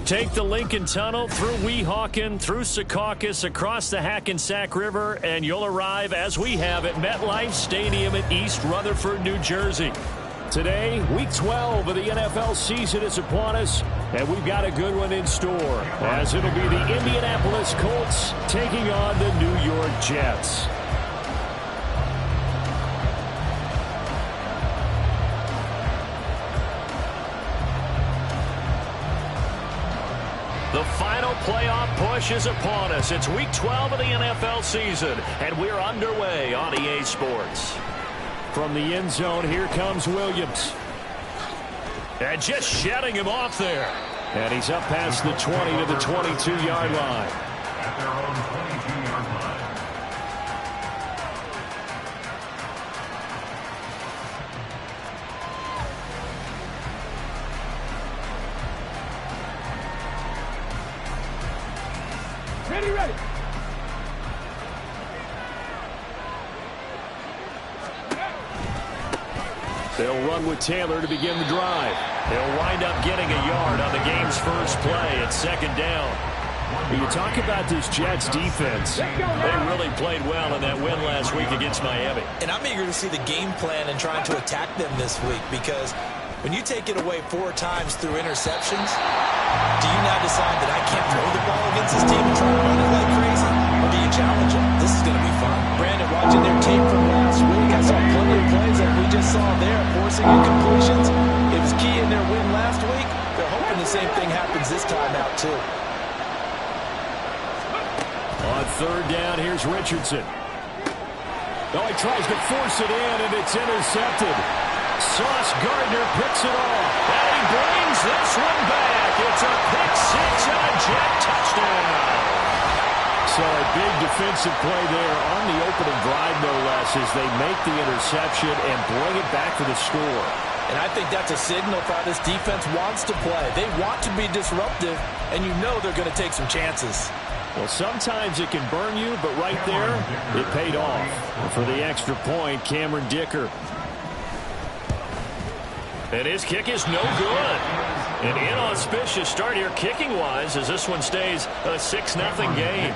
Take the Lincoln Tunnel through Weehawken, through Secaucus, across the Hackensack River, and you'll arrive, as we have, at MetLife Stadium in East Rutherford, New Jersey. Today, Week 12 of the NFL season is upon us, and we've got a good one in store, as it'll be the Indianapolis Colts taking on the New York Jets. The final playoff push is upon us. It's Week 12 of the NFL season, and we're underway on EA Sports. From the end zone, here comes Williams. And just shutting him off there. And he's up past the 20 to the 22-yard line. At their own 22-yard line. Ready. They'll run with Taylor to begin the drive. They'll wind up getting a yard on the game's first play at second down. When you talk about this Jets defense, they really played well in that win last week against Miami. And I'm eager to see the game plan and trying to attack them this week, because when you take it away 4 times through interceptions, do you now decide that I can't throw the ball against this team and try to run it like crazy? Or do you challenge them? This is going to be fun. Brandon, watching their tape from last week, I saw plenty of plays like we just saw there, forcing incompletions. It was key in their win last week. They're hoping the same thing happens this time out, too. On third down, here's Richardson. Oh, he tries to force it in, and it's intercepted. Sauce Gardner picks it off. And he brings this one back. It's a pick six and a Jet touchdown. So a big defensive play there on the opening drive, no less, as they make the interception and bring it back for the score. And I think that's a signal for how this defense wants to play. They want to be disruptive, and you know they're going to take some chances. Well, sometimes it can burn you, but right there, it paid off. And for the extra point, Cameron Dicker. And his kick is no good. An inauspicious start here kicking-wise, as this one stays a 6-0 game.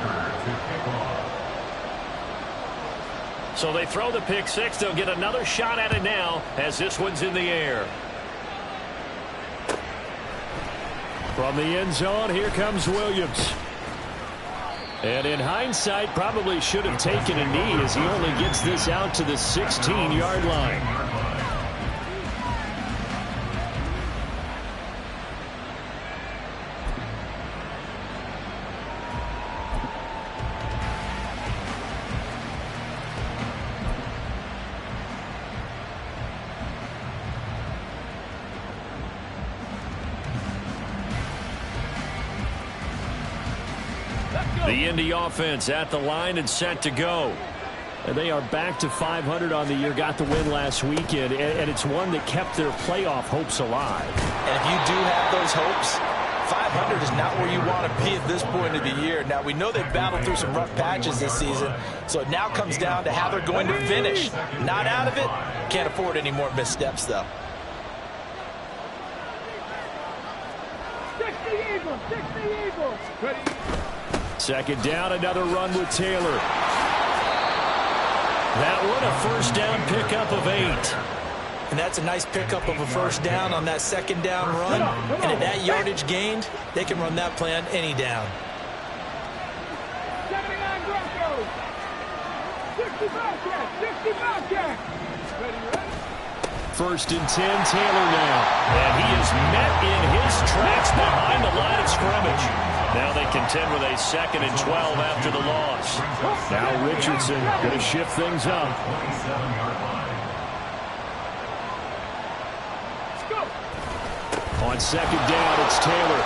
So they throw the pick six. They'll get another shot at it now as this one's in the air. From the end zone, here comes Williams. And in hindsight, probably should have taken a knee as he only gets this out to the 16-yard line. The Indy offense at the line and set to go. And they are back to 500 on the year, got the win last weekend, and it's one that kept their playoff hopes alive. And if you do have those hopes, 500 is not where you want to be at this point of the year. Now, we know they've battled through some rough patches this season, so it now comes down to how they're going to finish. Not out of it. Can't afford any more missteps, though. 60 Eagles. Ready. Second down, another run with Taylor. That one, a first down pickup of 8. And that's a nice pickup of a first down on that second down run. And at that yardage gained, they can run that play on any down. 79 Broncos. 65 Jacks. Ready. First and 10, Taylor now. And he is met in his tracks behind the line of scrimmage. Now they contend with a 2nd and 12 after the loss. Now Richardson going to shift things up. On second down, it's Taylor.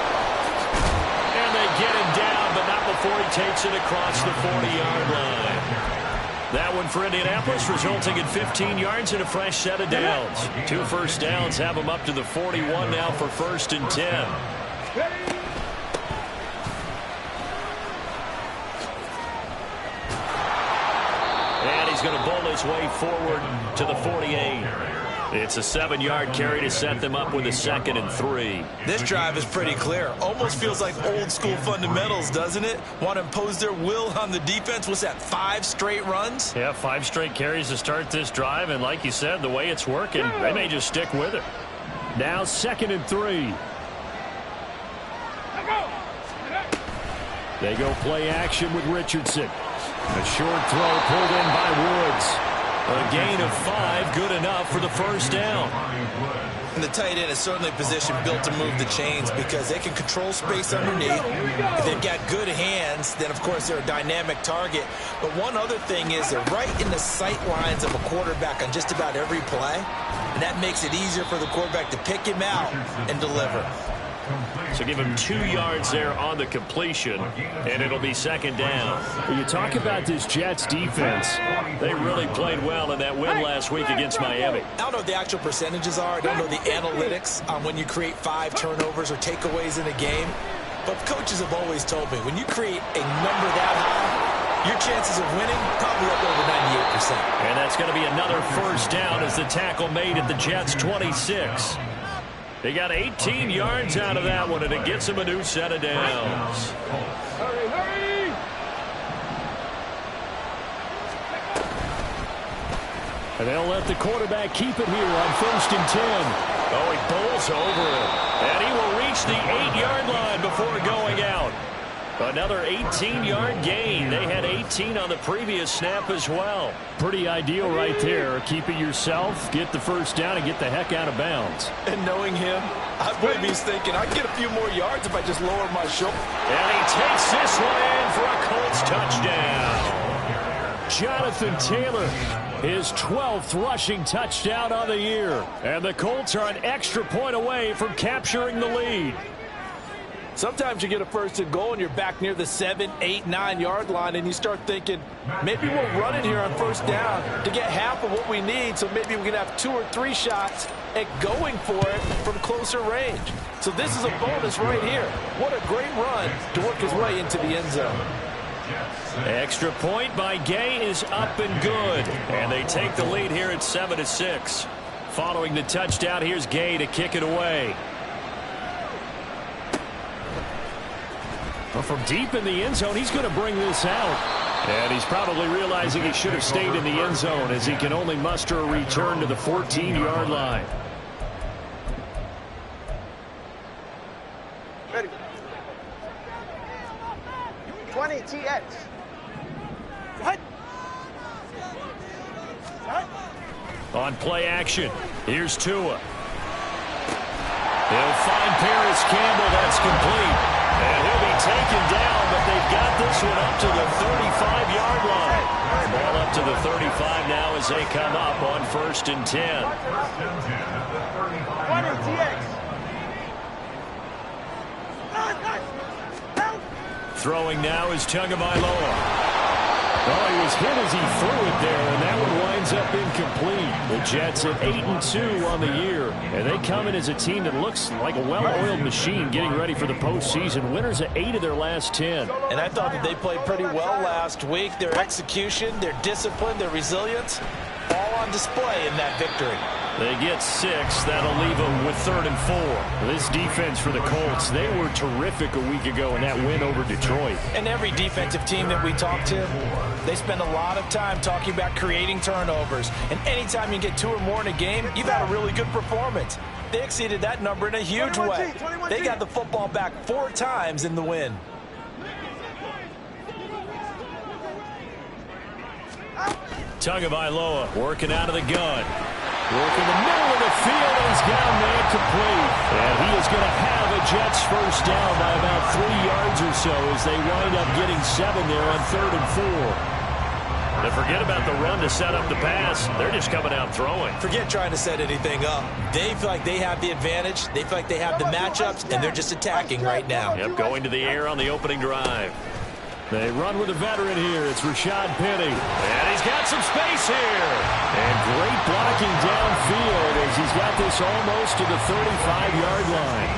And they get him down, but not before he takes it across the 40-yard line. That one for Indianapolis, resulting in 15 yards and a fresh set of downs. 2 first downs have them up to the 41 now for 1st and 10. And he's going to bowl his way forward to the 48. It's a 7-yard carry to set them up with a 2nd and 3. This drive is pretty clear. Almost feels like old school fundamentals, doesn't it? Want to impose their will on the defense. What's that, 5 straight runs? Yeah, 5 straight carries to start this drive, and like you said, the way it's working, they may just stick with it. Now 2nd and 3. They go play action with Richardson. A short throw pulled in by Woods. A gain of 5, good enough for the first down. And the tight end is certainly a position built to move the chains because they can control space underneath. If they've got good hands, then, of course, they're a dynamic target. But one other thing is they're right in the sight lines of a quarterback on just about every play. And that makes it easier for the quarterback to pick him out and deliver. So give him 2 yards there on the completion, and it'll be 2nd down. When you talk about this Jets defense, they really played well in that win last week against Miami. I don't know what the actual percentages are. I don't know the analytics on when you create 5 turnovers or takeaways in a game. But coaches have always told me, when you create a number that high, your chances of winning probably up over 98%. And that's going to be another first down as the tackle made at the Jets' 26. They got 18 yards out of that one, and it gets them a new set of downs. Hurry, hurry! And they'll let the quarterback keep it here on 1st and 10. Oh, he bowls over it. And he will reach the 8-yard line before going out. Another 18-yard gain. They had 18 on the previous snap as well. Pretty ideal right there. Keep it yourself, get the first down, and get the heck out of bounds. And knowing him, I believe he's thinking, I can get a few more yards if I just lower my shoulder. And he takes this one in for a Colts touchdown. Jonathan Taylor, his 12th rushing touchdown on the year. And the Colts are an extra point away from capturing the lead. Sometimes you get a 1st and goal and you're back near the 7, 8, 9-yard line and you start thinking, maybe we'll run it here on 1st down to get half of what we need, so maybe we can have 2 or 3 shots at going for it from closer range. So this is a bonus right here. What a great run to work his way into the end zone. Extra point by Gay is up and good. And they take the lead here at 7-6. Following the touchdown, here's Gay to kick it away. Well, from deep in the end zone, he's going to bring this out. And he's probably realizing he should have stayed in the end zone as he can only muster a return to the 14-yard line. Ready. 20 TX. What? On play action, here's Tua. He'll find Paris Campbell. That's complete. And he'll be taken down, but they've got this one up to the 35-yard line. Ball up to the 35 now as they come up on 1st and 10. 20 TX. Throwing now is Tagovailoa. Oh, he was hit as he threw it there, and that one winds up incomplete. The Jets at 8-2 on the year, and they come in as a team that looks like a well-oiled machine getting ready for the postseason. Winners of 8 of their last 10. And I thought that they played pretty well last week. Their execution, their discipline, their resilience, all on display in that victory. They get 6. That'll leave them with 3rd and 4. This defense for the Colts, they were terrific a week ago in that win over Detroit. And every defensive team that we talk to, they spend a lot of time talking about creating turnovers. And anytime you get 2 or more in a game, you've had a really good performance. They exceeded that number in a huge way. They got the football back 4 times in the win. Tagovailoa working out of the gun. Working the middle of the field, and he's got a man complete. And he is going to have a Jets first down by about 3 yards or so as they wind up getting 7 there on 3rd and 4. They forget about the run to set up the pass. They're just coming out throwing. Forget trying to set anything up. They feel like they have the advantage. They feel like they have the matchups, and they're just attacking right now. Yep, going to the air on the opening drive. They run with a veteran here. It's Rashad Penny. And he's got some space here. And great blocking downfield as he's got this almost to the 35-yard line.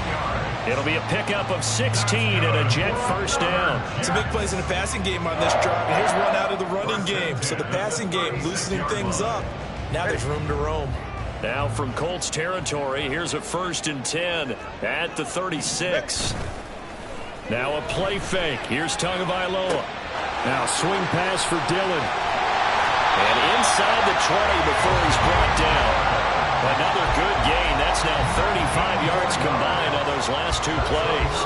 It'll be a pickup of 16 and a Jet first down. Some big plays in the passing game on this drive. And here's one out of the running game. So the passing game loosening things up. Now there's room to roam. Now from Colts territory, here's a 1st and 10 at the 36. Now a play fake. Here's Tagovailoa. Now swing pass for Dillon. And inside the 20 before he's brought down. Another good gain. That's now 35 yards combined on those last 2 plays.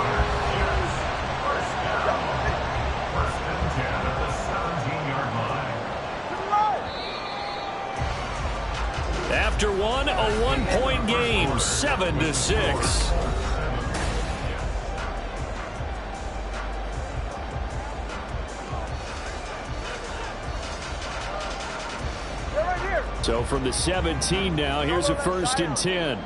First and 10 at the 17-yard line. After one, a 1-point game, 7-6. So from the 17 now, here's a 1st and 10.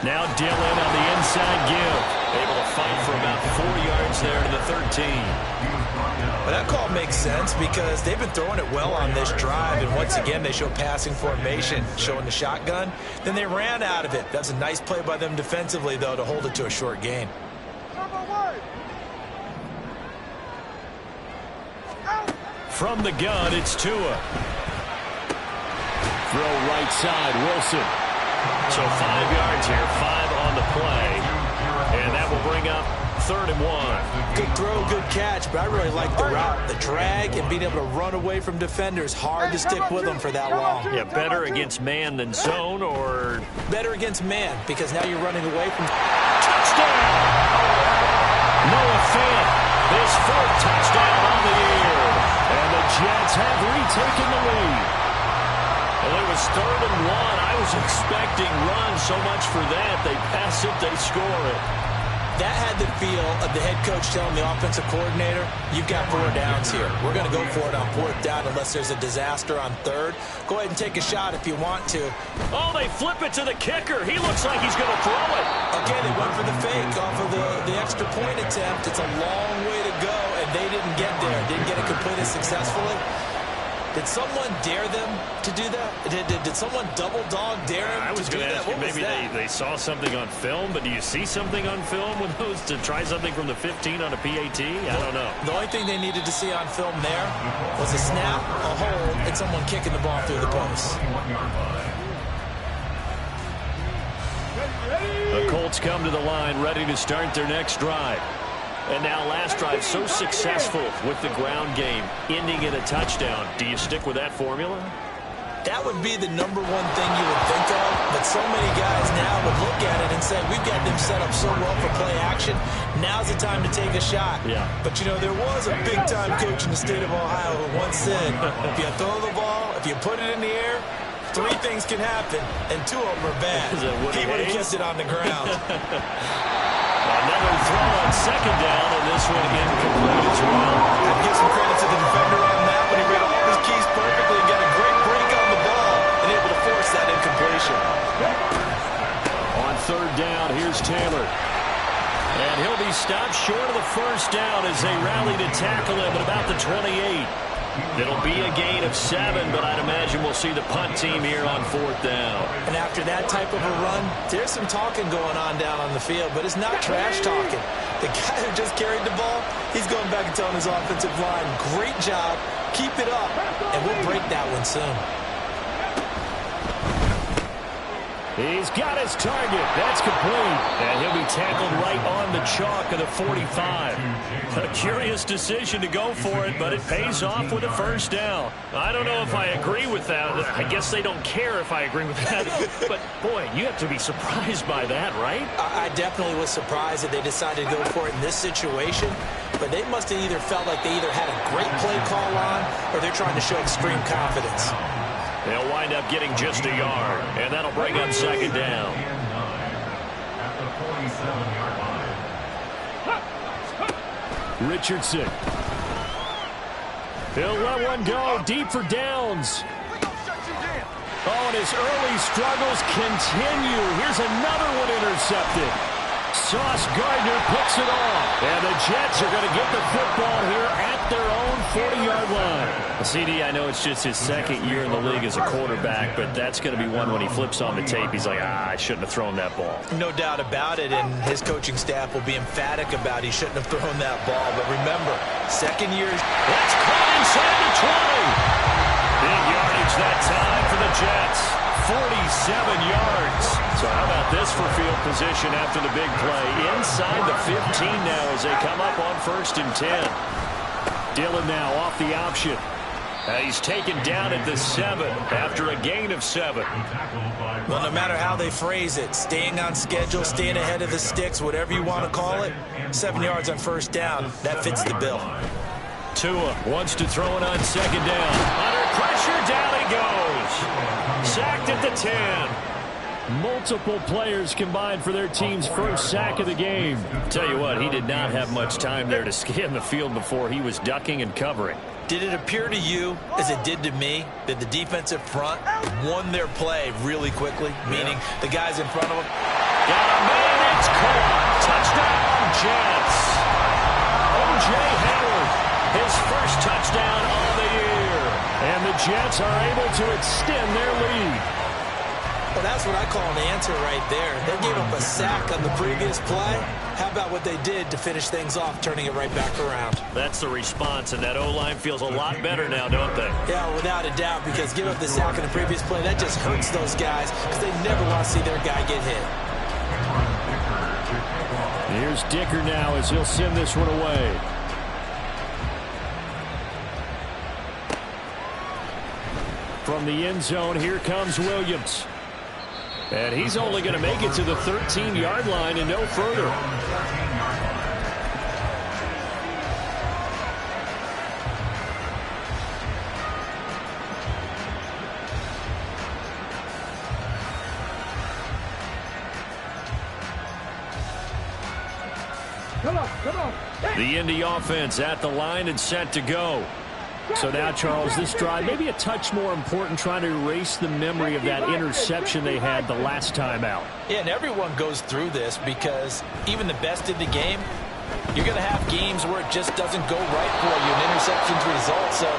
Now Dillon on the inside give. Able to fight for about 4 yards there to the 13. But that call makes sense because they've been throwing it well on this drive, and once again they show passing formation, showing the shotgun. Then they ran out of it. That's a nice play by them defensively, though, to hold it to a short gain. From the gun, it's Tua. Throw right side, Wilson. So 5 yards here, 5 on the play. And that will bring up 3rd and 1. Good throw, good catch, but I really like the route. The drag and being able to run away from defenders. Hard to stick with them for that long. Yeah, better against man than zone, or? Better against man, because now you're running away from... Touchdown! Noah Fant, his 4th touchdown on the year. And the Jets have retaken the lead. Well, it was 3rd and 1. I was expecting runs so much for that. They pass it, they score it. That had the feel of the head coach telling the offensive coordinator, you've got 4 downs here. We're going to go for it on 4th down unless there's a disaster on 3rd. Go ahead and take a shot if you want to. Oh, they flip it to the kicker. He looks like he's going to throw it. Again, they went for the fake off of the extra point attempt. It's a long way to go, and they didn't get there. Didn't get it completed successfully. Did someone dare them to do that? Did someone double dog dare them I was to do going to that? ask you, What was maybe that? they saw something on film, but do you see something on film with those to try something from the 15 on a PAT? I don't know. The only thing they needed to see on film there was a snap, a hold, and someone kicking the ball through the post. The Colts come to the line ready to start their next drive. And now last drive so successful with the ground game, ending in a touchdown. Do you stick with that formula? That would be the #1 thing you would think of, but so many guys now would look at it and say, we've got them set up so well for play action. Now's the time to take a shot. Yeah. But, you know, there was a big-time coach in the state of Ohio who once said, if you throw the ball, if you put it in the air, 3 things can happen, and 2 of them are bad. He would have kept it on the ground. Another throw on 2nd down, and this one incomplete as well. I'd give some credit to the defender on that one. He read all his keys perfectly and got a great break on the ball and able to force that incompletion. On 3rd down, here's Taylor. And he'll be stopped short of the 1st down as they rally to tackle him at about the 28. It'll be a gain of 7, but I'd imagine we'll see the punt team here on 4th down. And after that type of a run, there's some talking going on down on the field, but it's not trash talking. The guy who just carried the ball, he's going back and telling his offensive line, great job, keep it up, and we'll break that one soon. He's got his target. That's complete. And he'll be tackled right on the chalk of the 45. A curious decision to go for it, but it pays off with a 1st down. I don't know if I agree with that. I guess they don't care if I agree with that. But, boy, you have to be surprised by that, right? I definitely was surprised that they decided to go for it in this situation. But they must have either felt like they either had a great play call on or they're trying to show extreme confidence. They'll wind up getting just a yard, and that'll bring up 2nd down. At the 47-yard line. Richardson. He'll let one go deep for downs. Oh, and his early struggles continue. Here's another one intercepted. Sauce Gardner picks it off. And the Jets are going to get the football here at their own 40-yard line. CD, I know it's just his second year in the league as a quarterback, but that's going to be one when he flips on the tape. He's like, I shouldn't have thrown that ball. No doubt about it, and his coaching staff will be emphatic about he shouldn't have thrown that ball. But remember, second year. That's caught inside the 20. Big yardage that time for the Jets. 47 yards. So how about this for field position after the big play? Inside the 15 now as they come up on 1st and 10. Dillon now off the option. He's taken down at the 7 after a gain of 7. Well, no matter how they phrase it, staying on schedule, staying ahead of the sticks, whatever you want to call it, 7 yards on 1st down, that fits the bill. Tua wants to throw it on 2nd down. Under pressure, down he goes. Sacked at the 10. Multiple players combined for their team's first sack of the game. Tell you what, he did not have much time there to scan the field before he was ducking and covering. Did it appear to you, as it did to me, that the defensive front won their play really quickly? Meaning the guys in front of them. Got a man, it's caught. Touchdown, Jets. O.J. Howard, his first touchdown of the year. And the Jets are able to extend their lead. Well, that's what I call an answer right there. They gave up a sack on the previous play. How about what they did to finish things off, turning it right back around? That's the response, and that O-line feels a lot better now, don't they? Yeah, without a doubt, because give up the sack on the previous play, that just hurts those guys because they never want to see their guy get hit. Here's Dicker now as he'll send this one away. From the end zone, here comes Williams. And he's only going to make it to the 13-yard line and no further. Come on. The Indy offense at the line and set to go. So now, Charles, this drive maybe a touch more important, trying to erase the memory of that interception they had the last time out. Yeah, and everyone goes through this because even the best in the game, you're going to have games where it just doesn't go right for you, and interceptions result. So,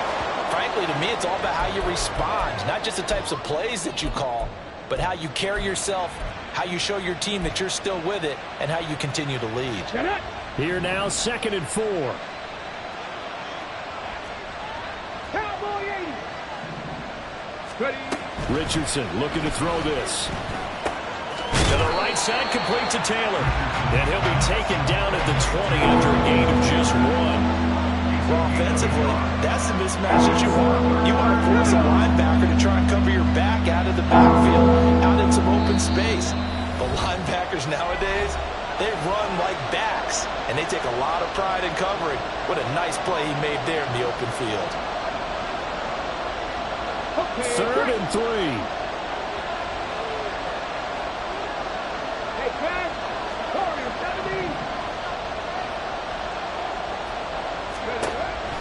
frankly, to me, it's all about how you respond, not just the types of plays that you call, but how you carry yourself, how you show your team that you're still with it, and how you continue to lead. Here now, 2nd and 4. Richardson looking to throw this. To the right side, complete to Taylor. And he'll be taken down at the 20 after a gain of just 1. Well, offensively, that's the mismatch that you want. You want to force a linebacker to try and cover your back out of the backfield, out in some open space. The linebackers nowadays, they run like backs, and they take a lot of pride in covering. What a nice play he made there in the open field. 3rd and 3.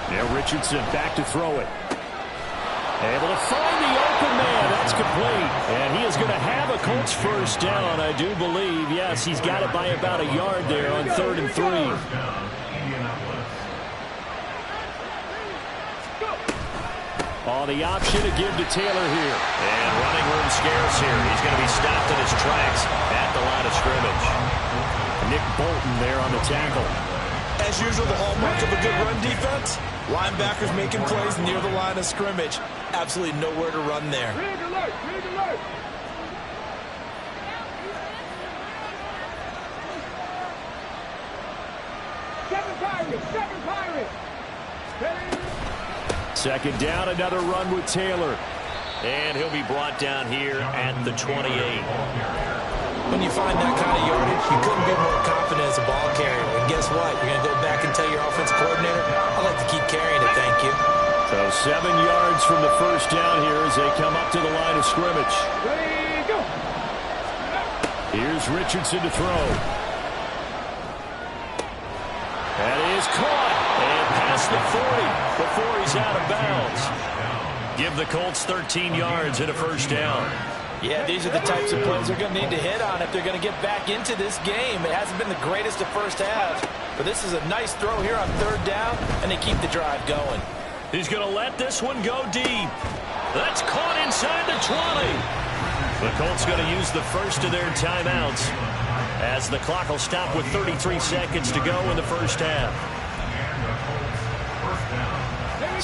Now Richardson back to throw it. Able to find the open man. That's complete. And he is going to have a Colts first down, I do believe. Yes, he's got it by about a yard there on 3rd and 3. Oh, the option to give to Taylor here. And running room scarce here. He's going to be stopped in his tracks at the line of scrimmage. Nick Bolton there on the tackle. As usual, the hallmark of a good run defense, linebackers making plays near the line of scrimmage. Absolutely nowhere to run there. Rig alert. Seven Pirates. 2nd down, another run with Taylor. And he'll be brought down here at the 28. When you find that kind of yardage, you couldn't be more confident as a ball carrier. And guess what? You're going to go back and tell your offensive coordinator, I'd like to keep carrying it, thank you. So 7 yards from the first down here as they come up to the line of scrimmage. Ready, go. Here's Richardson to throw. That is caught. And past the 40 before he's out of bounds. Give the Colts 13 yards and a first down. Yeah, these are the types of plays they're going to need to hit on if they're going to get back into this game. It hasn't been the greatest of first halves, but this is a nice throw here on 3rd down, and they keep the drive going. He's going to let this one go deep. That's caught inside the 20. The Colts going to use the first of their timeouts as the clock will stop with 33 seconds to go in the first half.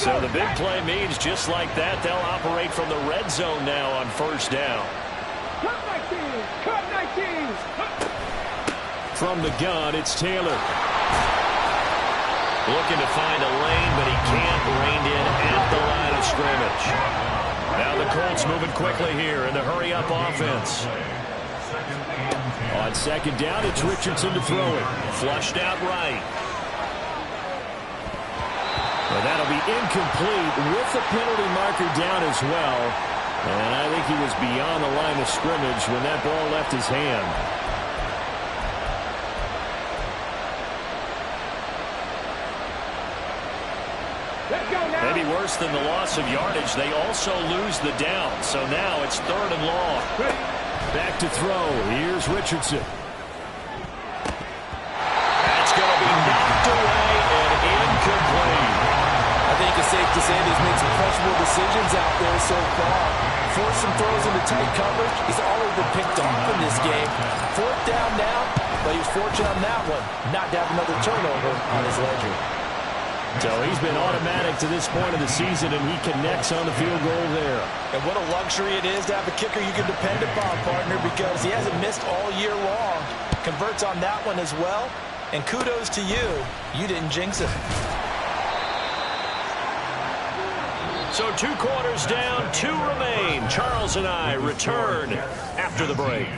So the big play means just like that, they'll operate from the red zone now on first down. Cut 19! Cut 19! From the gun, it's Taylor. Looking to find a lane, but he can't. Reined in at the line of scrimmage. Now the Colts moving quickly here in the hurry-up offense. On second down, it's Richardson to throw it. Flushed out right. Well, that'll be incomplete with the penalty marker down as well. And I think he was beyond the line of scrimmage when that ball left his hand. Maybe worse than the loss of yardage, they also lose the down. So now it's 3rd and long. Back to throw. Here's Richardson. That's going to be knocked away and incomplete. I think it's safe to say that he's made some questionable decisions out there so far. Forced some throws into tight coverage. He's already been picked off in this game. 4th down now, but he was fortunate on that one not to have another turnover on his ledger. So he's been automatic to this point of the season, and he connects on the field goal there. And what a luxury it is to have a kicker you can depend upon, partner, because he hasn't missed all year long. Converts on that one as well. And kudos to you. You didn't jinx it. So 2 quarters down, 2 remain. Charles and I return after the break.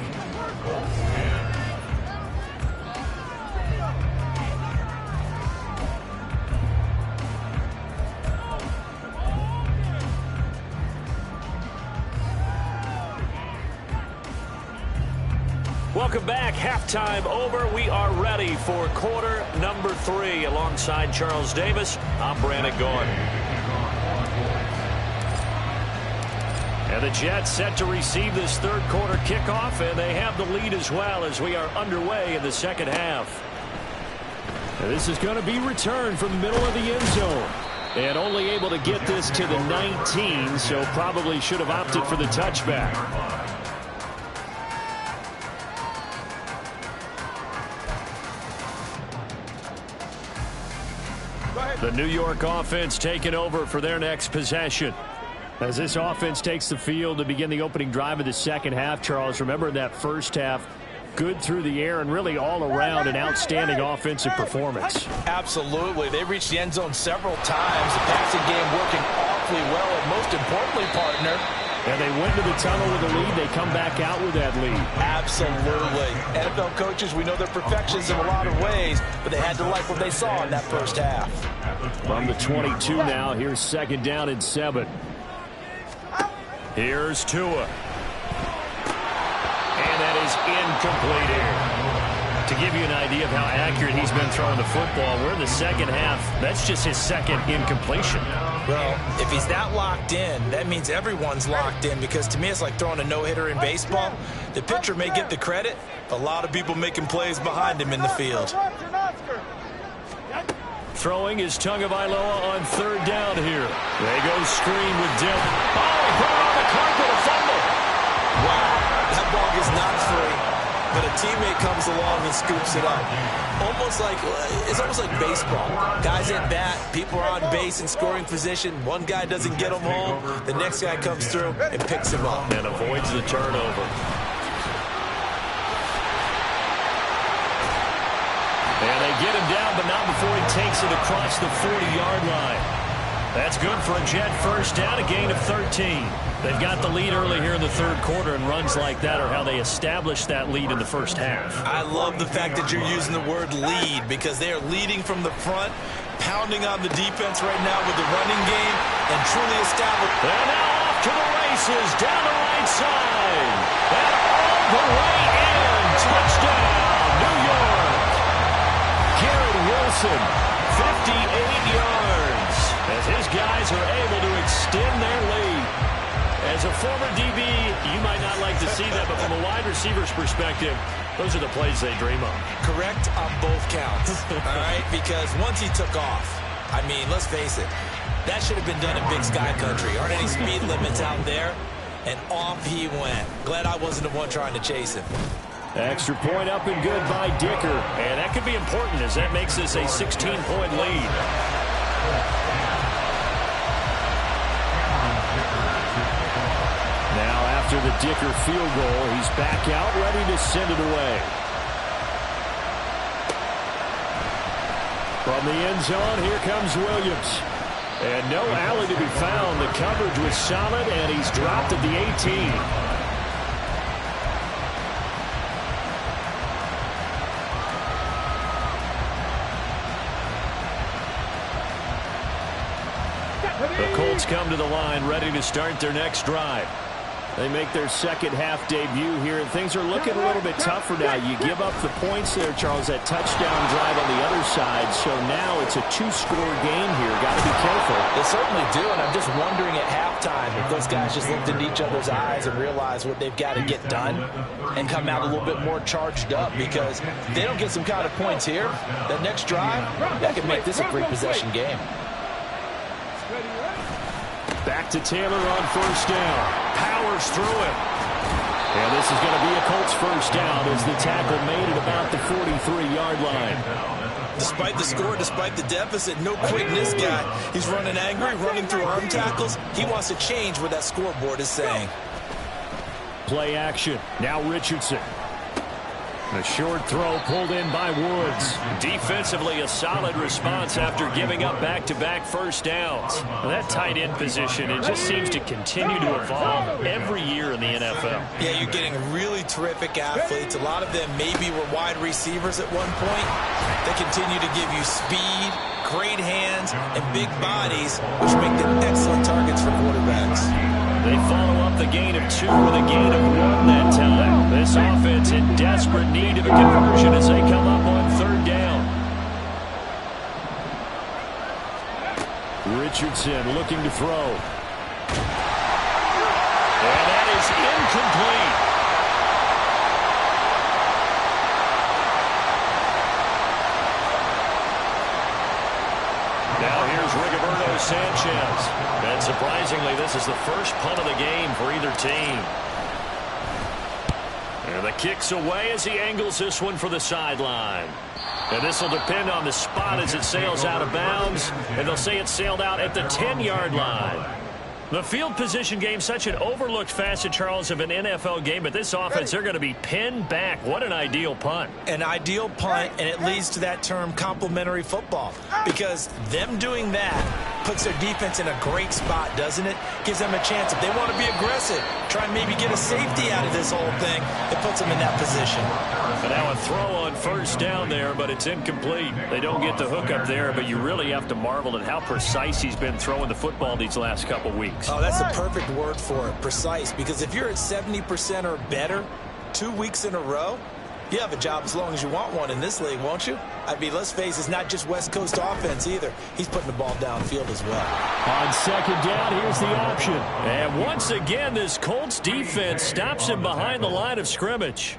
Welcome back. Halftime over. We are ready for quarter number 3. Alongside Charles Davis, I'm Brandon Gordon. And the Jets set to receive this 3rd quarter kickoff, and they have the lead as well as we are underway in the second half. And this is going to be returned from the middle of the end zone. And only able to get this to the 19, so probably should have opted for the touchback. The New York offense taking over for their next possession. As this offense takes the field to begin the opening drive of the second half, Charles, remember in that first half, good through the air and really all around an outstanding offensive performance. Absolutely. They reached the end zone several times. The passing game working awfully well, and most importantly, partner, and they went to the tunnel with a lead. They come back out with that lead. Absolutely. NFL coaches, we know they're perfectionists in a lot of ways, but they had to like what they saw in that first half. From the 22 now, here's 2nd down and 7. Here's Tua. And that is incomplete here. To give you an idea of how accurate he's been throwing the football, we're in the second half. That's just his 2nd incompletion. Well, if he's that locked in, that means everyone's locked in, because to me it's like throwing a no-hitter in baseball. The pitcher may get the credit, a lot of people making plays behind him in the field. Throwing is Tagovailoa on 3rd down here. They go screen with Dillon. Oh, he put it on the carpet, a fumble. Wow, that ball is not free, but a teammate comes along and scoops it up. It's almost like baseball. Guys at bat, people are on base in scoring position. One guy doesn't get him home, the next guy comes through and picks him up. And avoids the turnover. And they get him down, but not before he takes it across the 40-yard line. That's good for a Jet first down, a gain of 13. They've got the lead early here in the 3rd quarter, and runs like that are how they established that lead in the first half. I love the fact that you're using the word lead, because they are leading from the front, pounding on the defense right now with the running game, and truly established. They're now off to the races, down the right side. And all the way in. Touchdown, New York. Garrett Wilson, 58 yards, as his guys are able to extend their lead. As a former DB, you might not like to see that, but from a wide receiver's perspective, those are the plays they dream of. Correct on both counts, all right? Because once he took off, I mean, let's face it, That should have been done in Big Sky Country. Aren't any speed limits out there? And off he went. Glad I wasn't the one trying to chase him. Extra point up and good by Dicker. And that could be important as that makes this a 16-point lead. Now after the Dicker field goal, he's back out ready to send it away. From the end zone, here comes Williams. And no alley to be found. The coverage was solid, and he's dropped at the 18. The Colts come to the line, ready to start their next drive. They make their second half debut here, and things are looking a little bit tougher now. You give up the points there, Charles, that touchdown drive on the other side. So now it's a two-score game here. Got to be careful. They certainly do, and I'm just wondering at halftime if those guys just looked into each other's eyes and realized what they've got to get done and come out a little bit more charged up, because if they don't get some kind of points here, that next drive, that could make this a three-possession game. Back to Taylor on first down. Powers through it. And this is going to be a Colts first down as the tackle made at about the 43-yard line. Despite the score, despite the deficit, no quitting this guy. He's running angry, running through arm tackles. He wants to change what that scoreboard is saying. Play action. Now Richardson. The short throw pulled in by Woods. Defensively, a solid response after giving up back-to-back first downs. That tight end position, it just seems to continue to evolve every year in the NFL. Yeah, you're getting really terrific athletes. A lot of them maybe were wide receivers at one point. They continue to give you speed, great hands, and big bodies, which make them excellent targets for quarterbacks. They follow up the gain of 2 with a gain of 1 that time. This offense in desperate need of a conversion as they come up on third down. Richardson looking to throw. And that is incomplete. Now here's Rigoberto Sanchez. And surprisingly, this is the first punt of the game for either team. And the kick's away as he angles this one for the sideline. And this will depend on the spot as it sails out of bounds. And they'll say it sailed out at the 10-yard line. The field position game, such an overlooked facet, Charles, of an NFL game. But this offense, they're going to be pinned back. What an ideal punt. An ideal punt, and it leads to that term complementary football. Because them doing that puts their defense in a great spot, doesn't it? Gives them a chance. If they want to be aggressive, try and maybe get a safety out of this whole thing, it puts them in that position. And now a throw on first down there, but it's incomplete. They don't get the hook up there, but you really have to marvel at how precise he's been throwing the football these last couple weeks. Oh, that's the perfect word for it, precise. Because if you're at 70% or better 2 weeks in a row, you have a job as long as you want one in this league, won't you? I mean, let's face it, it's not just West Coast offense either. He's putting the ball downfield as well. On second down, here's the option. And once again, this Colts defense stops him behind the line of scrimmage.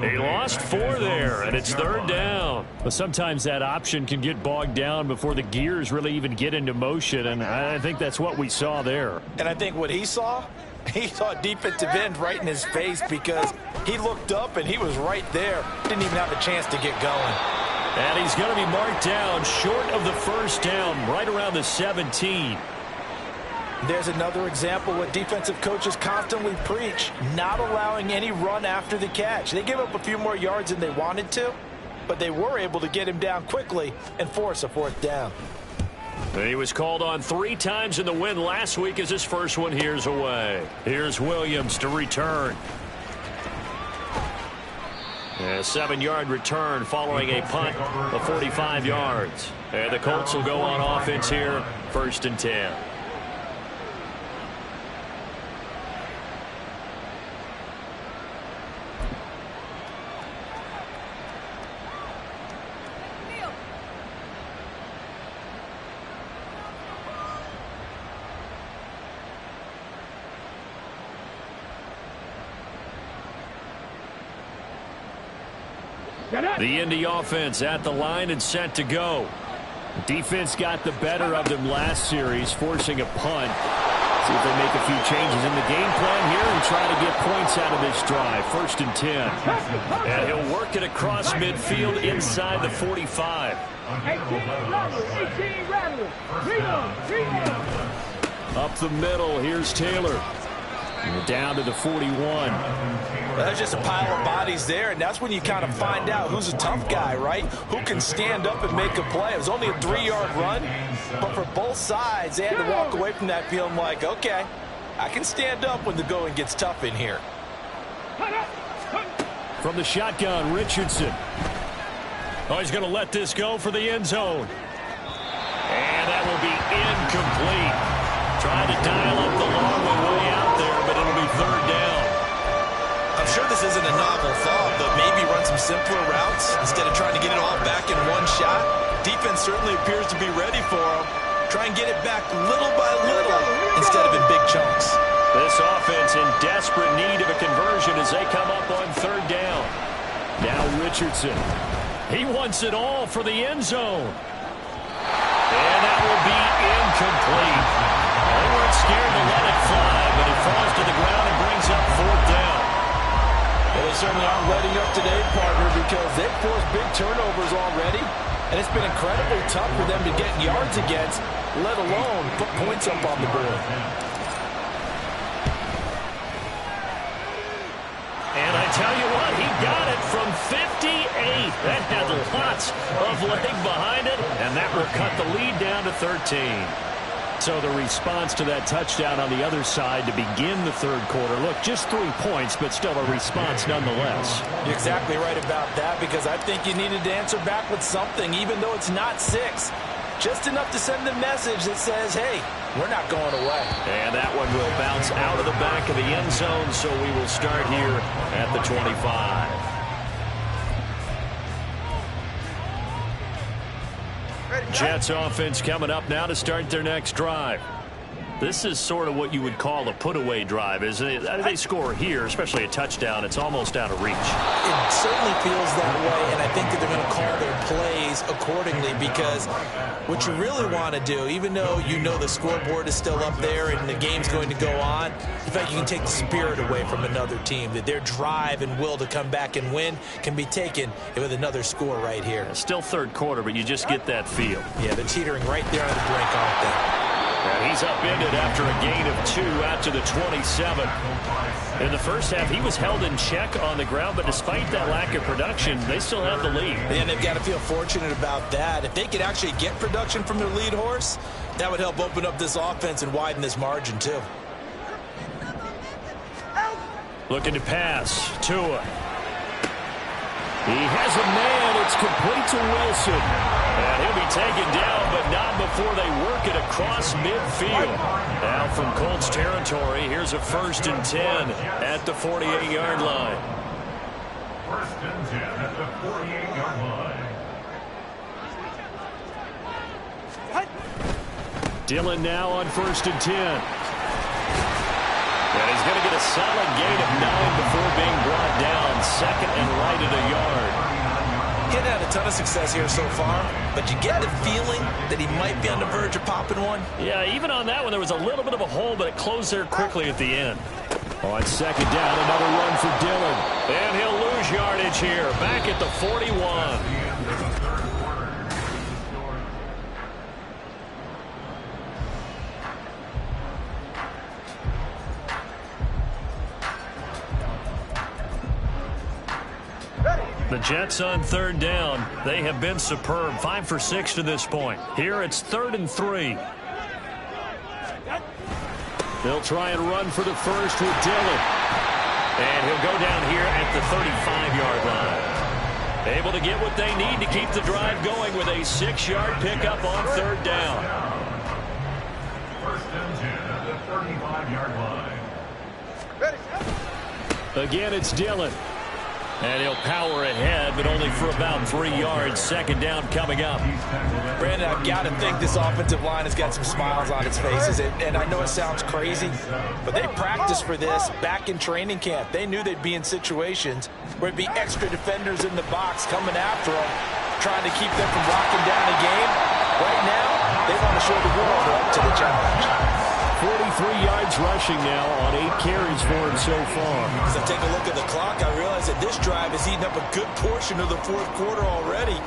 He lost 4 there, and it's third down. But sometimes that option can get bogged down before the gears really even get into motion, and I think that's what we saw there. And I think what he saw defensive end right in his face, because he looked up and he was right there. Didn't even have a chance to get going. And he's going to be marked down short of the first down, right around the 17. There's another example what defensive coaches constantly preach, not allowing any run after the catch. They gave up a few more yards than they wanted to, but they were able to get him down quickly and force a fourth down. He was called on 3 times in the win last week as his first one here's away. Here's Williams to return. A 7-yard return following a punt of 45 yards. And the Colts will go on offense here, 1st and 10. The Indy offense at the line and set to go. Defense got the better of them last series, forcing a punt. See if they make a few changes in the game plan here and try to get points out of this drive. 1st and 10. And he'll work it across midfield inside the 45. 18 Rattler. Up the middle, here's Taylor. And down to the 41. There's just a pile of bodies there, and that's when you kind of find out who's a tough guy, right? Who can stand up and make a play. It was only a 3-yard run, but for both sides, they had to walk away from that feeling like, okay, I can stand up when the going gets tough in here. From the shotgun, Richardson. Oh, he's going to let this go for the end zone. And that will be incomplete. Trying to dial up the long way out there, but it'll be 3rd down. I'm sure this isn't a novel thought, but maybe run some simpler routes instead of trying to get it all back in one shot. Defense certainly appears to be ready for him. Try and get it back little by little instead of in big chunks. This offense in desperate need of a conversion as they come up on 3rd down. Now Richardson. He wants it all for the end zone. And that will be incomplete. They weren't scared to let it fly, but it falls to the ground and brings up 4th down. Well, they certainly aren't letting up today, partner, because they've forced big turnovers already, and it's been incredibly tough for them to get yards against, let alone put points up on the board. And I tell you what, he got it from 58. That had lots of leg behind it, and that will cut the lead down to 13. So the response to that touchdown on the other side to begin the 3rd quarter. Look, just 3 points, but still a response nonetheless. You're exactly right about that, because I think you needed to answer back with something, even though it's not 6. Just enough to send a message that says, hey, we're not going away. And that one will bounce out of the back of the end zone, so we will start here at the 25. Jets offense coming up now to start their next drive. This is sort of what you would call a put-away drive, isn't it? They score here, especially a touchdown. It's almost out of reach. It certainly feels that way, and I think that they're going to call their plays accordingly, because what you really want to do, even though you know the scoreboard is still up there and the game's going to go on, in fact, you can take the spirit away from another team, that their drive and will to come back and win can be taken with another score right here. Still 3rd quarter, but you just get that feel. Yeah, they're teetering right there on the brink, aren't they? And he's upended after a gain of 2 out to the 27. In the first half, he was held in check on the ground, but despite that lack of production, they still have the lead. And they've got to feel fortunate about that. If they could actually get production from their lead horse, that would help open up this offense and widen this margin, too. Looking to pass. Tua. He has a man. It's complete to Wilson. And he'll be taken down, but not before they work it across midfield. Now from Colts territory, here's a 1st and 10 at the 48-yard line. 1st and 10 at the 48-yard line. Dillon now on 1st and 10. And he's going to get a solid gain of 9 before being brought down. 2nd and right at a yard. He's had a ton of success here so far, but you get the feeling that he might be on the verge of popping one. Yeah, even on that one, there was a little bit of a hole, but it closed there quickly at the end. On 2nd down, another run for Dillon. And he'll lose yardage here, back at the 41. The Jets on 3rd down. They have been superb. 5 for 6 to this point. Here it's 3rd and 3. They'll try and run for the first with Dillon. And he'll go down here at the 35-yard line. Able to get what they need to keep the drive going with a 6-yard pickup on 3rd down. 1st and 10 at the 35-yard line. Again, it's Dillon. And he'll power ahead, but only for about 3 yards. 2nd down coming up. Brandon, I've got to think this offensive line has got some smiles on its faces. And I know it sounds crazy, but they practiced for this back in training camp. They knew they'd be in situations where it'd be extra defenders in the box coming after them, trying to keep them from locking down a game. Right now, they want to show the world they're up to the challenge. 43 yards rushing now on 8 carries for him so far. As I take a look at the clock, I realize that this drive has eaten up a good portion of the fourth quarter already.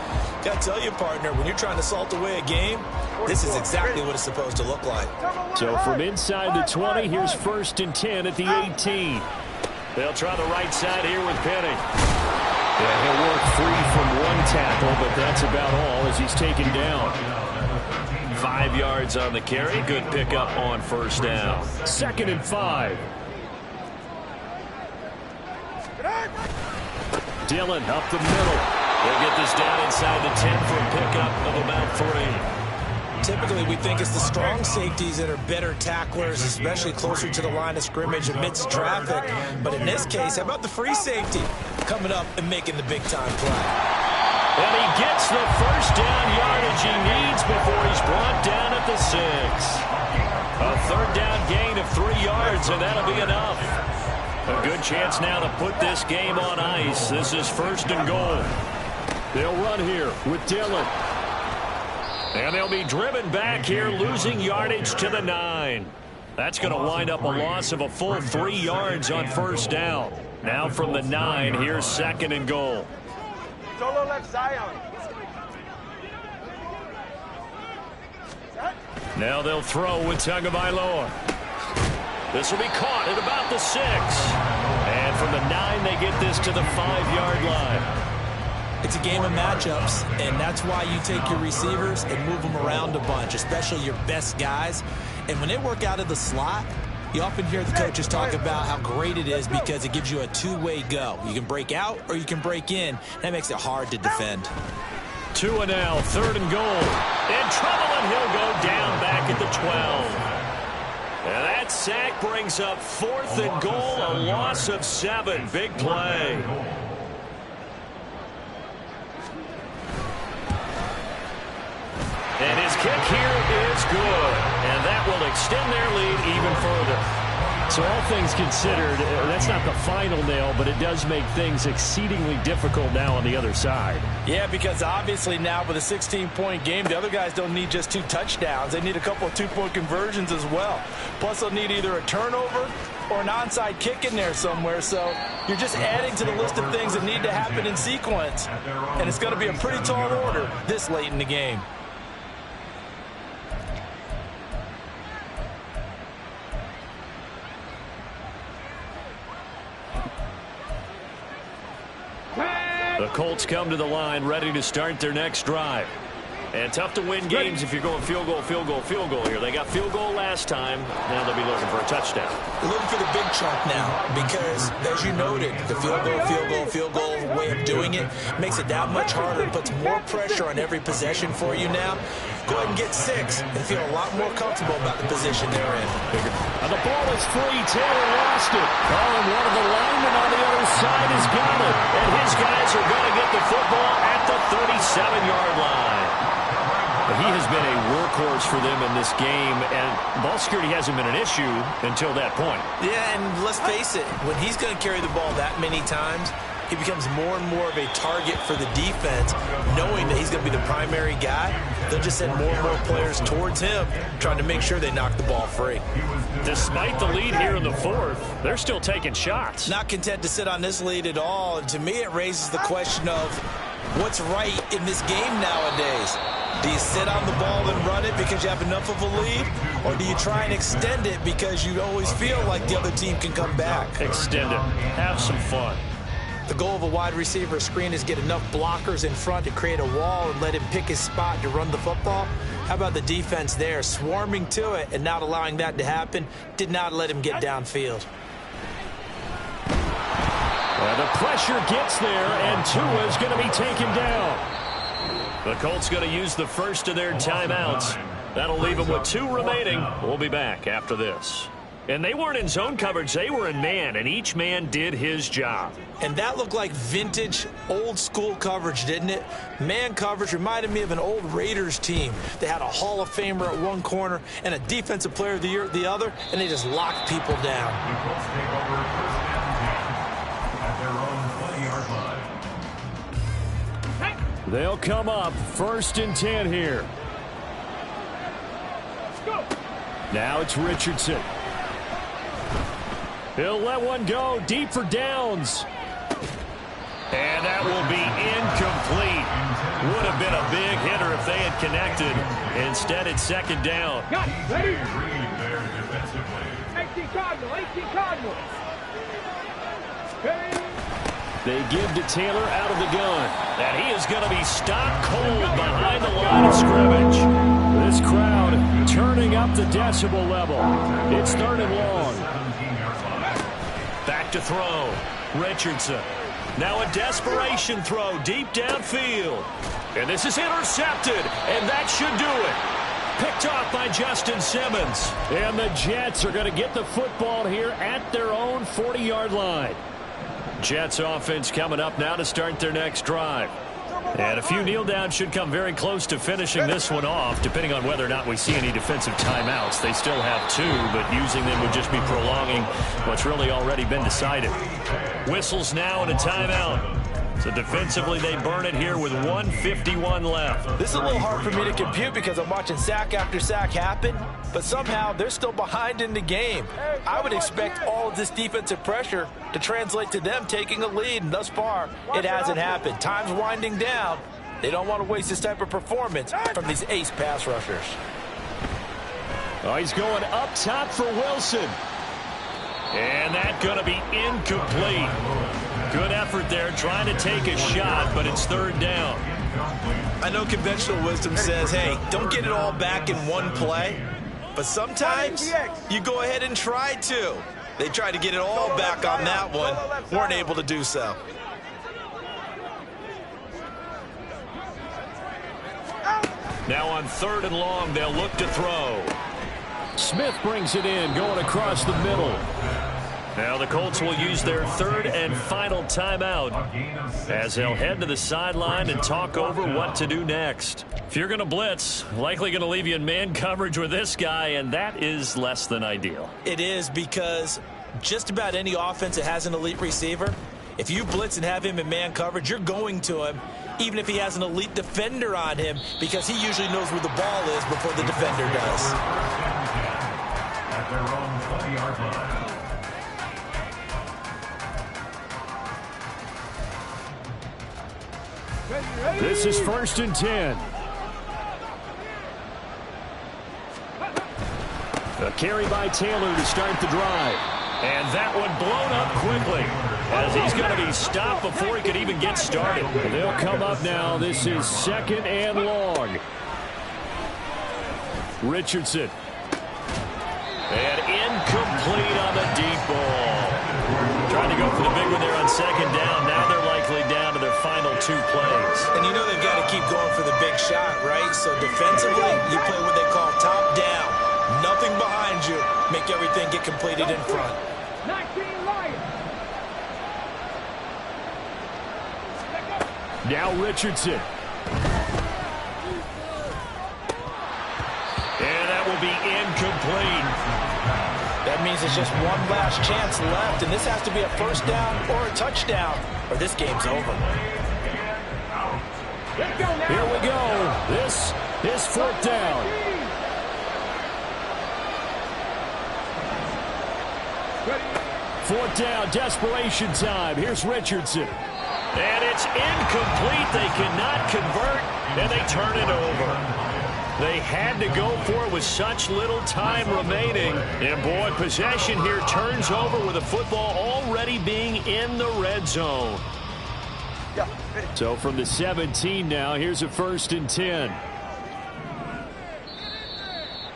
Got to tell you, partner, when you're trying to salt away a game, this is exactly what it's supposed to look like. So from inside the 20, here's 1st and 10 at the 18. They'll try the right side here with Penny. Yeah, he'll work free from one tackle, but that's about all as he's taken down. 5 yards on the carry. Good pickup on 1st down. 2nd and 5. Dillon up the middle. They'll get this down inside the 10 for a pickup of about 3. Typically, we think it's the strong safeties that are better tacklers, especially closer to the line of scrimmage amidst traffic. But in this case, how about the free safety coming up and making the big-time play? And he gets the 1st down yardage he needs before he's brought down at the 6. A 3rd down gain of 3 yards, and that'll be enough. A good chance now to put this game on ice. This is 1st and goal. They'll run here with Dillon. And they'll be driven back here, losing yardage to the 9. That's going to wind up a loss of a full 3 yards on 1st down. Now from the 9, here's 2nd and goal. Solo left Zion. Now they'll throw with Tagovailoa. This will be caught at about the 6. And from the 9, they get this to the 5-yard line. It's a game of matchups, and that's why you take your receivers and move them around a bunch, especially your best guys. And when they work out of the slot, you often hear the coaches talk about how great it is because it gives you a two-way go. You can break out or you can break in. That makes it hard to defend. 2 and now, 3rd and goal. In trouble, and he'll go down back at the 12. And that sack brings up 4th and goal, a loss of 7. Big play. And his kick here is good. And that will extend their lead even further. So all things considered, that's not the final nail, but it does make things exceedingly difficult now on the other side. Yeah, because obviously now with a 16-point game, the other guys don't need just 2 touchdowns. They need a couple of 2-point conversions as well. Plus, they'll need either a turnover or an onside kick in there somewhere. So you're just adding to the list of things that need to happen in sequence. And it's going to be a pretty tall order this late in the game. The Colts come to the line ready to start their next drive. And tough to win games if you're going field goal, field goal, field goal here. They got field goal last time. Now they'll be looking for a touchdown. We're looking for the big chunk now because, as you noted, the field goal way of doing it makes it that much harder. It puts more pressure on every possession for you now. Go ahead and get 6 and feel a lot more comfortable about the position they're in. And the ball is free. Taylor lost it. Oh, and one of the linemen on the other side has got it. And his guys are going to get the football at the 37-yard line. He has been a workhorse for them in this game, and ball security hasn't been an issue until that point. Yeah, and let's face it, when he's going to carry the ball that many times, he becomes more and more of a target for the defense, knowing that he's going to be the primary guy. They'll just send more and more players towards him, trying to make sure they knock the ball free. Despite the lead here in the 4th, they're still taking shots. Not content to sit on this lead at all, and to me it raises the question of what's right in this game nowadays. Do you sit on the ball and run it because you have enough of a lead? Or do you try and extend it because you always feel like the other team can come back? Extend it. Have some fun. The goal of a wide receiver screen is get enough blockers in front to create a wall and let him pick his spot to run the football. How about the defense there, swarming to it and not allowing that to happen? Did not let him get downfield. Well, the pressure gets there, and Tua is going to be taken down. The Colts going to use the first of their timeouts. That'll leave them with 2 remaining. We'll be back after this. And they weren't in zone coverage. They were in man, and each man did his job. And that looked like vintage, old-school coverage, didn't it? Man coverage reminded me of an old Raiders team. They had a Hall of Famer at one corner and a Defensive Player of the Year at the other, and they just locked people down. They'll come up 1st and 10 here. Go. Now it's Richardson. He'll let one go deep for downs. And that will be incomplete. Would have been a big hitter if they had connected. Instead, it's second down. Got it. Ready? 18 Cardinal. 18 Cardinal. Ready? They give to Taylor out of the gun. And he is going to be stopped cold behind the line of scrimmage. This crowd turning up the decibel level. It's third and long. Back to throw. Richardson. Now a desperation throw deep downfield. And this is intercepted. And that should do it. Picked off by Justin Simmons. And the Jets are going to get the football here at their own 40-yard line. Jets offense coming up now to start their next drive. And a few kneel downs should come very close to finishing this one off, depending on whether or not we see any defensive timeouts. They still have 2, but using them would just be prolonging what's really already been decided. Whistles now and a timeout. So defensively, they burn it here with 1:51 left. This is a little hard for me to compute because I'm watching sack after sack happen, but somehow they're still behind in the game. I would expect all of this defensive pressure to translate to them taking a lead, and thus far, it hasn't happened. Time's winding down. They don't want to waste this type of performance from these ace pass rushers. Oh, he's going up top for Wilson. And that's going to be incomplete. Good effort there trying to take a shot, but it's third down. I know conventional wisdom says, hey, don't get it all back in one play. But sometimes you go ahead and try to. They tried to get it all back on that one. Weren't able to do so. Now on third and long, they'll look to throw. Smith brings it in, going across the middle. Now the Colts will use their third and final timeout as they'll head to the sideline and talk over what to do next. If you're going to blitz, likely going to leave you in man coverage with this guy, and that is less than ideal. It is, because just about any offense that has an elite receiver, if you blitz and have him in man coverage, you're going to him, even if he has an elite defender on him, because he usually knows where the ball is before the defender does. At their own 20-yard line. This is first and 10. A carry by Taylor to start the drive. And that one blown up quickly as he's going to be stopped before he could even get started. They'll come up now. This is second and long. Richardson. And incomplete on the deep ball. Trying to go for the big one there on second down. Now they're likely down to their final 2 plays. And you know they've got to keep going for the big shot, right? So defensively, you play what they call top down. Nothing behind you. Make everything get completed in front. 19 Lions. Now Richardson. And that will be incomplete. That means there's just one last chance left, and this has to be a first down or a touchdown, or this game's over. Here we go. This is fourth down. Fourth down, desperation time. Here's Richardson. And it's incomplete. They cannot convert, and they turn it over. They had to go for it with such little time remaining. And, boy, possession here turns over with the football already being in the red zone. So from the 17 now, here's a first and 10.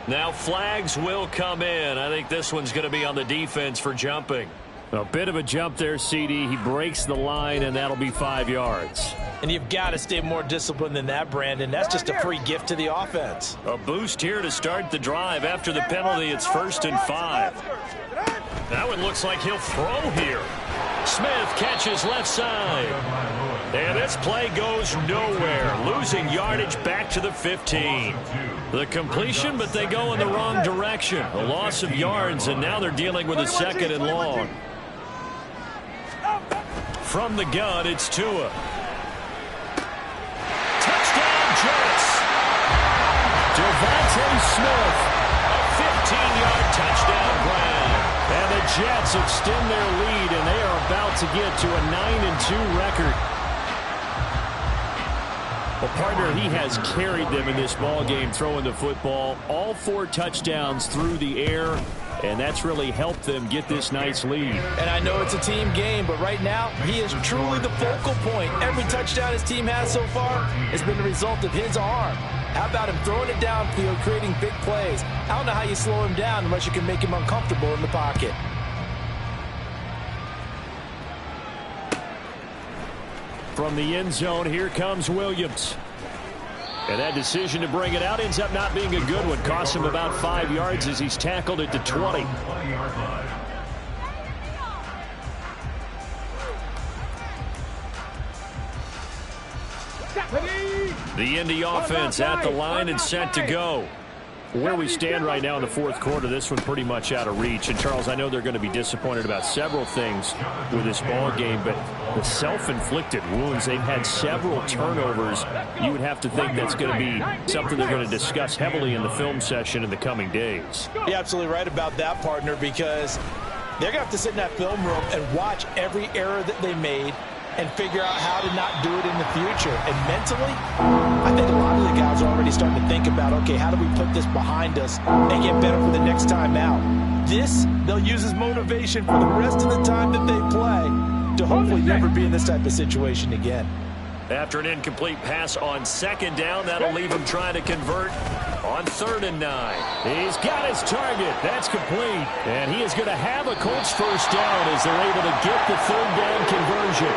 Now flags will come in. I think this one's going to be on the defense for jumping. A bit of a jump there, CD. He breaks the line, and that'll be 5 yards. And you've got to stay more disciplined than that, Brandon. That's just a free gift to the offense. A boost here to start the drive. After the penalty, it's first and 5. That one looks like he'll throw here. Smith catches left side. And this play goes nowhere. Losing yardage back to the 15. The completion, but they go in the wrong direction. A loss of yards, and now they're dealing with a second and long. From the gun, it's Tua. Touchdown, Jets. Devontae Smith 40-yard touchdown grab. And the Jets extend their lead, and they are about to get to a 9-2 record. Well, partner, he has carried them in this ball game, throwing the football. All 4 touchdowns through the air, and that's really helped them get this nice lead. And I know it's a team game, but right now, he is truly the focal point. Every touchdown his team has so far has been the result of his arm. How about him throwing it downfield, creating big plays? I don't know how you slow him down unless you can make him uncomfortable in the pocket. From the end zone, here comes Williams. And that decision to bring it out ends up not being a good one. Costs him about 5 yards as he's tackled at the 20. The Indy offense at the line and set to go. Where we stand right now in the fourth quarter, this one pretty much out of reach. And, Charles, I know they're going to be disappointed about several things with this ball game, but the self-inflicted wounds, they've had several turnovers. You would have to think that's going to be something they're going to discuss heavily in the film session in the coming days. You're absolutely right about that, partner, because they're going to have to sit in that film room and watch every error that they made and figure out how to not do it in the future. And mentally, I think a lot of the guys are already starting to think about, okay, how do we put this behind us and get better for the next time out? This, they'll use as motivation for the rest of the time that they play to hopefully never be in this type of situation again. After an incomplete pass on second down, that'll leave him trying to convert on 3rd and 9. He's got his target. That's complete. And he is going to have a Colts first down as they're able to get the 3rd down conversion.